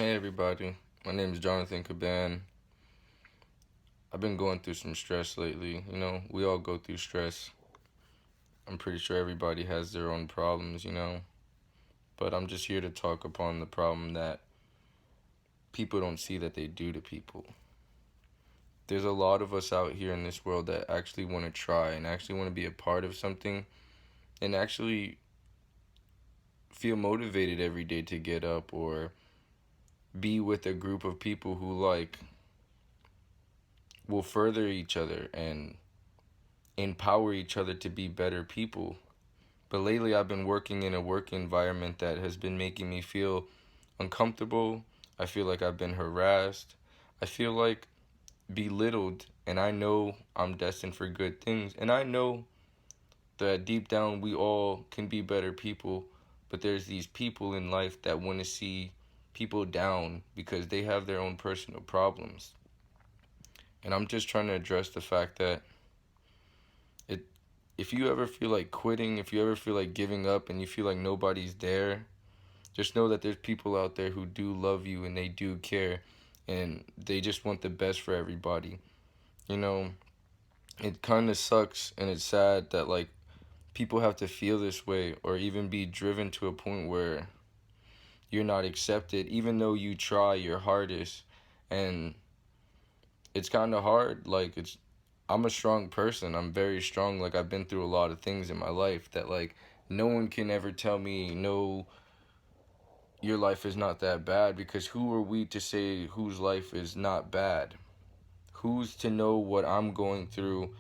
Hey everybody, my name is Jonathan Caban. I've been going through some stress lately. We all go through stress. I'm pretty sure everybody has their own problems. But I'm just here to talk upon the problem that people don't see that they do to people. There's a lot of us out here in this world that actually want to try and actually want to be a part of something and actually feel motivated every day to get up or be with a group of people who will further each other and empower each other to be better people. But lately, I've been working in a work environment that has been making me feel uncomfortable. I feel like I've been harassed. I feel like belittled. And I know I'm destined for good things. And I know that deep down, we all can be better people. But there's these people in life that want to see people down because they have their own personal problems. And I'm just trying to address the fact that it if you ever feel like quitting, if you ever feel like giving up and you feel like nobody's there, just know that there's people out there who do love you and they do care and they just want the best for everybody. You know, it kind of sucks and it's sad that people have to feel this way or even be driven to a point where you're not accepted even though you try your hardest. And it's kind of hard. I'm a strong person. I'm very strong. I've been through a lot of things in my life that no one can ever tell me no, your life is not that bad, because who are we to say whose life is not bad? Who's to know what I'm going through?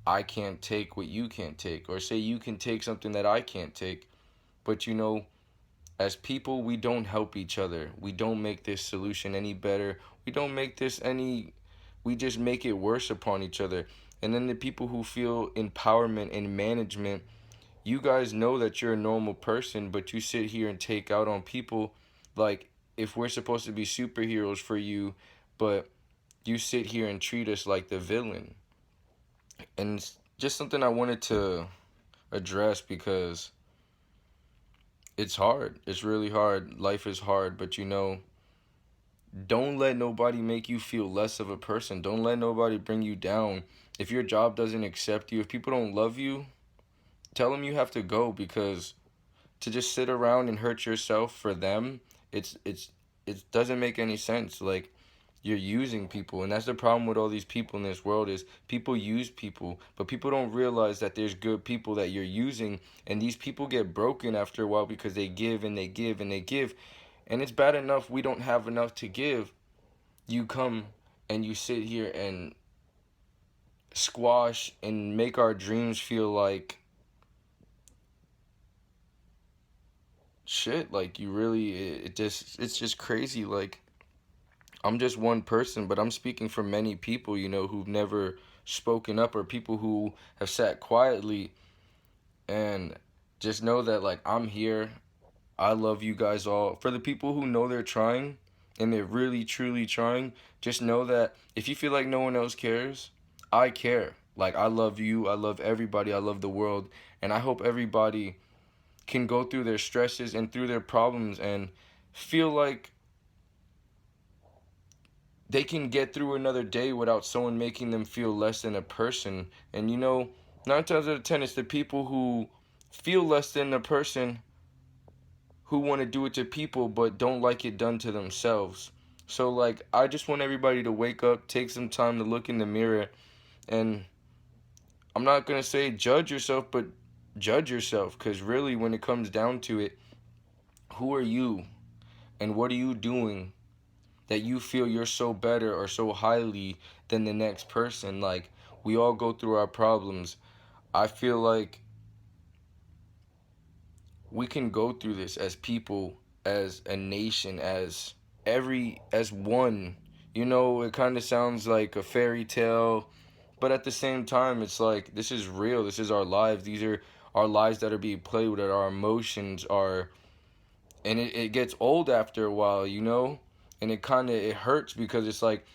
I can't take what you can't take, or say you can take something that I can't take. But as people, we don't help each other. We don't make this solution any better. We don't make this any, we just make it worse upon each other. And then the people who feel empowerment and management, you guys know that you're a normal person, but you sit here and take out on people like if we're supposed to be superheroes for you, but you sit here and treat us like the villain. And it's just something I wanted to address because it's hard. It's really hard. Life is hard, but don't let nobody make you feel less of a person. Don't let nobody bring you down. If your job doesn't accept you, if people don't love you, tell them you have to go, because to just sit around and hurt yourself for them, it doesn't make any sense. You're using people, and that's the problem with all these people in this world is people use people, but people don't realize that there's good people that you're using, and these people get broken after a while because they give and they give and they give. And it's bad enough we don't have enough to give. You come and you sit here and squash and make our dreams feel like shit. You really, it's just crazy. I'm just one person, but I'm speaking for many people, who've never spoken up, or people who have sat quietly. And just know that I'm here. I love you guys all. For the people who know they're trying and they're really truly trying, just know that if you feel like no one else cares, I care. I love you, I love everybody, I love the world, and I hope everybody can go through their stresses and through their problems and feel like they can get through another day without someone making them feel less than a person. And 9 times out of 10, it's the people who feel less than a person who want to do it to people but don't like it done to themselves. So I just want everybody to wake up, take some time to look in the mirror, and I'm not going to say judge yourself, but judge yourself, because really when it comes down to it, who are you and what are you doing that you feel you're so better or so highly than the next person? We all go through our problems. I feel like we can go through this as people, as a nation, as one. It kind of sounds like a fairy tale, but at the same time, it's like this is real. This is our lives. These are our lives that are being played with. Our emotions are, and it gets old after a while, and it hurts because it's like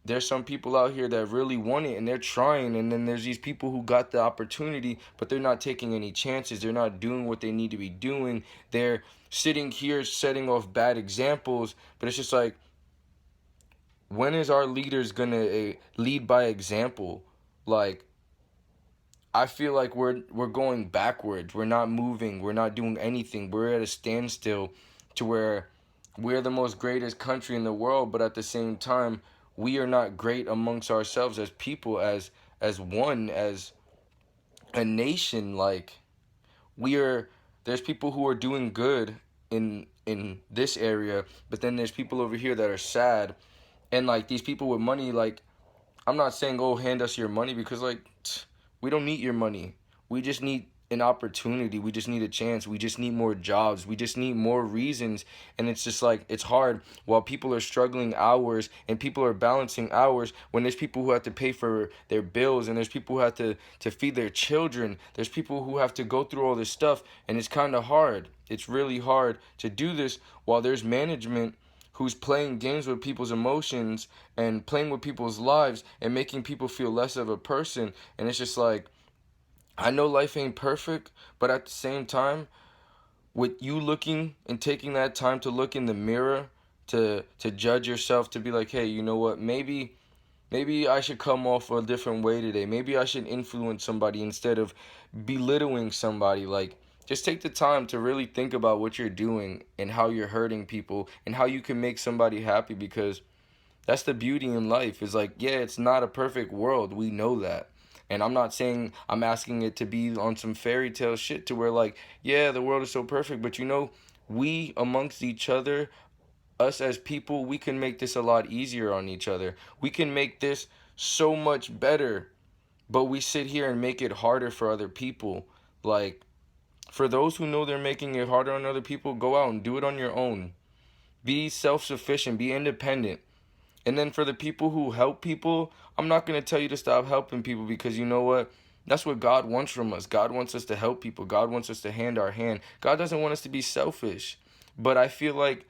there's some people out here that really want it and they're trying, and then there's these people who got the opportunity but they're not taking any chances. They're not doing what they need to be doing. They're sitting here setting off bad examples, but it's just like, when is our leaders gonna lead by example? Like, I feel like we're going backwards. We're not moving. We're not doing anything. We're at a standstill, to where we're the most greatest country in the world, but at the same time, we are not great amongst ourselves as people, as one, as a nation. Like, we are, there's people who are doing good in this area, but then there's people over here that are sad. And like, these people with money, like, I'm not saying, oh, hand us your money, because like, we don't need your money. We just need an opportunity. We just need a chance. We just need more jobs. We just need more reasons. And it's just like, it's hard while people are struggling hours and people are balancing hours, when there's people who have to pay for their bills, and there's people who have to feed their children. There's people who have to go through all this stuff, and it's kind of hard. It's really hard to do this while there's management who's playing games with people's emotions and playing with people's lives and making people feel less of a person. And it's just like, I know life ain't perfect, but at the same time, with you looking and taking that time to look in the mirror, to judge yourself, to be like, hey, you know what, maybe I should come off a different way today. Maybe I should influence somebody instead of belittling somebody. Like, just take the time to really think about what you're doing and how you're hurting people and how you can make somebody happy, because that's the beauty in life. Is like, yeah, it's not a perfect world. We know that. And I'm not saying I'm asking it to be on some fairy tale shit to where like, yeah, the world is so perfect, but we amongst each other, us as people, we can make this a lot easier on each other. We can make this so much better, but we sit here and make it harder for other people. Like, for those who know they're making it harder on other people, go out and do it on your own. Be self sufficient, be independent. And then for the people who help people, I'm not going to tell you to stop helping people, because you know what? That's what God wants from us. God wants us to help people. God wants us to hand our hand. God doesn't want us to be selfish. But I feel like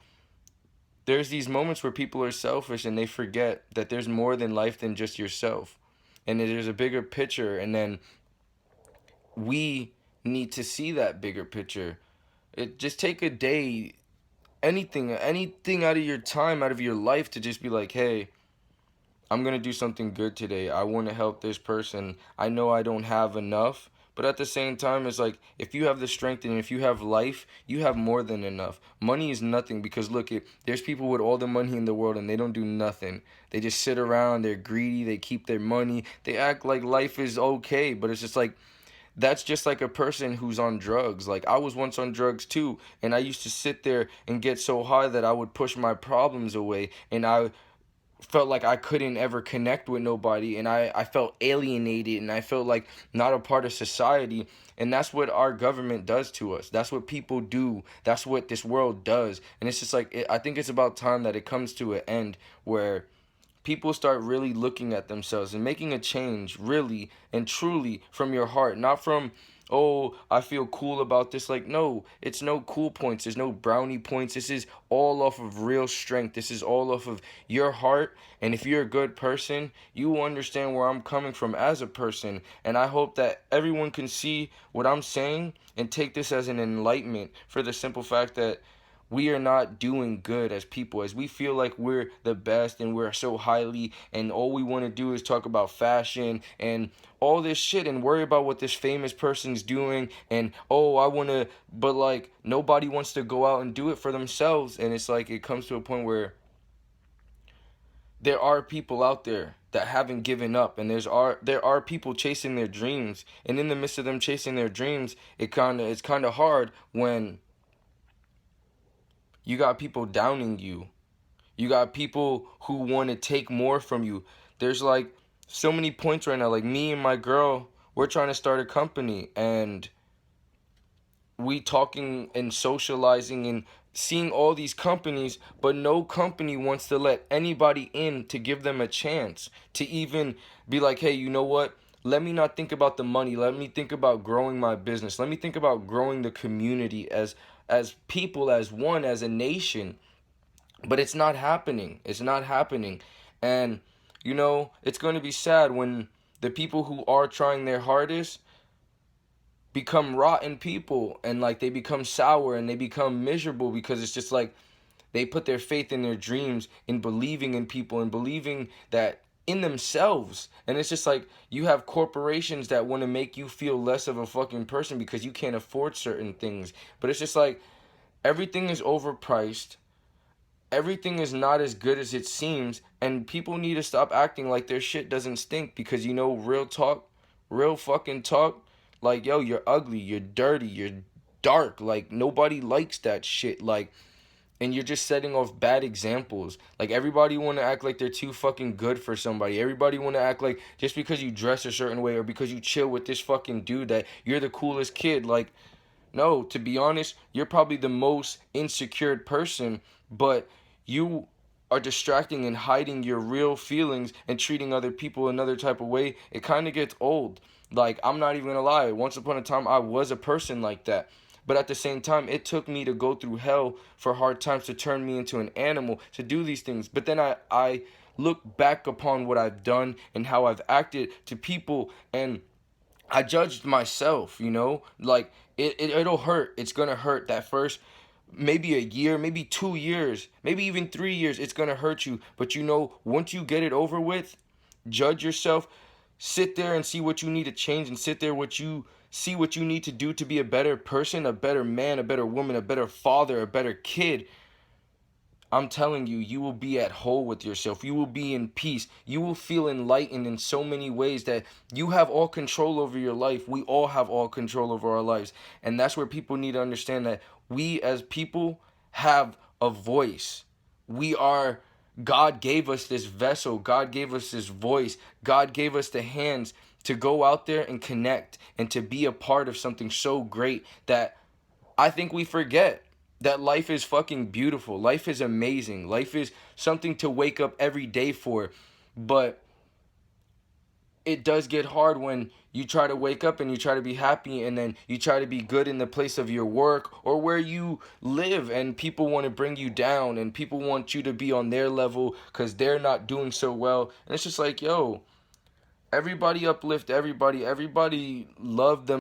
there's these moments where people are selfish and they forget that there's more than life than just yourself. And there's a bigger picture. And then we need to see that bigger picture. It just take a day, anything out of your time, out of your life, to just be like, hey, I'm going to do something good today. I want to help this person. I know I don't have enough, but at the same time, it's like, if you have the strength and if you have life, you have more than enough. Money is nothing, because look, there's people with all the money in the world and they don't do nothing. They just sit around, they're greedy, they keep their money, they act like life is okay, but it's just like, that's just like a person who's on drugs. Like, I was once on drugs too, and I used to sit there and get so high that I would push my problems away, and I felt like I couldn't ever connect with nobody, and I felt alienated, and I felt like not a part of society. And that's what our government does to us. That's what people do. That's what this world does. And it's just like, I think it's about time that it comes to an end, where people start really looking at themselves and making a change, really and truly, from your heart, not from, oh, I feel cool about this. Like, no, it's no cool points, there's no brownie points. This is all off of real strength. This is all off of your heart. And if you're a good person, you will understand where I'm coming from as a person. And I hope that everyone can see what I'm saying and take this as an enlightenment, for the simple fact that we are not doing good as people, as we feel like we're the best and we're so highly, and all we want to do is talk about fashion and all this shit and worry about what this famous person's doing. And oh, I want to, but like, nobody wants to go out and do it for themselves. And it's like, it comes to a point where there are people out there that haven't given up, and there are people chasing their dreams, and in the midst of them chasing their dreams, it's kind of hard when you got people downing you. You got people who want to take more from you. There's like so many points right now. Like, me and my girl, we're trying to start a company, and we talking and socializing and seeing all these companies, but no company wants to let anybody in to give them a chance to even be like, hey, you know what? Let me not think about the money. Let me think about growing my business. Let me think about growing the community as people, as one, as a nation. But it's not happening. It's not happening. And You know, it's going to be sad when the people who are trying their hardest become rotten people, and like they become sour and they become miserable, because it's just like they put their faith in their dreams, in believing in people and believing that in themselves. And it's just like you have corporations that want to make you feel less of a fucking person because you can't afford certain things. But it's just like everything is overpriced. Everything is not as good as it seems, and people need to stop acting like their shit doesn't stink, because you know, real talk, real fucking talk, like, yo, you're ugly, you're dirty, you're dark, like nobody likes that shit. Like, and you're just setting off bad examples. Like, everybody want to act like they're too fucking good for somebody. Everybody want to act like just because you dress a certain way or because you chill with this fucking dude that you're the coolest kid. Like, no, to be honest, you're probably the most insecure person, but you are distracting and hiding your real feelings and treating other people another type of way. It kind of gets old. Like, I'm not even gonna lie. Once upon a time, I was a person like that. But at the same time, it took me to go through hell for hard times to turn me into an animal to do these things. But then I look back upon what I've done and how I've acted to people, and I judged myself, you know? Like, it'll hurt. It's gonna hurt that first maybe a year, maybe 2 years, maybe even 3 years. It's gonna hurt you. But you know, once you get it over with, judge yourself, sit there and see what you need to change, and sit there what you see what you need to do to be a better person, a better man, a better woman, a better father, a better kid. I'm telling you, you will be at whole with yourself. You will be in peace. You will feel enlightened in so many ways that you have all control over your life. We all have all control over our lives. And that's where people need to understand that we as people have a voice. We are, God gave us this vessel. God gave us this voice. God gave us the hands to go out there and connect and to be a part of something so great that I think we forget that life is fucking beautiful. Life is amazing. Life is something to wake up every day for. But it does get hard when you try to wake up and you try to be happy, and then you try to be good in the place of your work or where you live, and people want to bring you down and people want you to be on their level because they're not doing so well. And it's just like, yo, everybody uplift everybody. Everybody love them.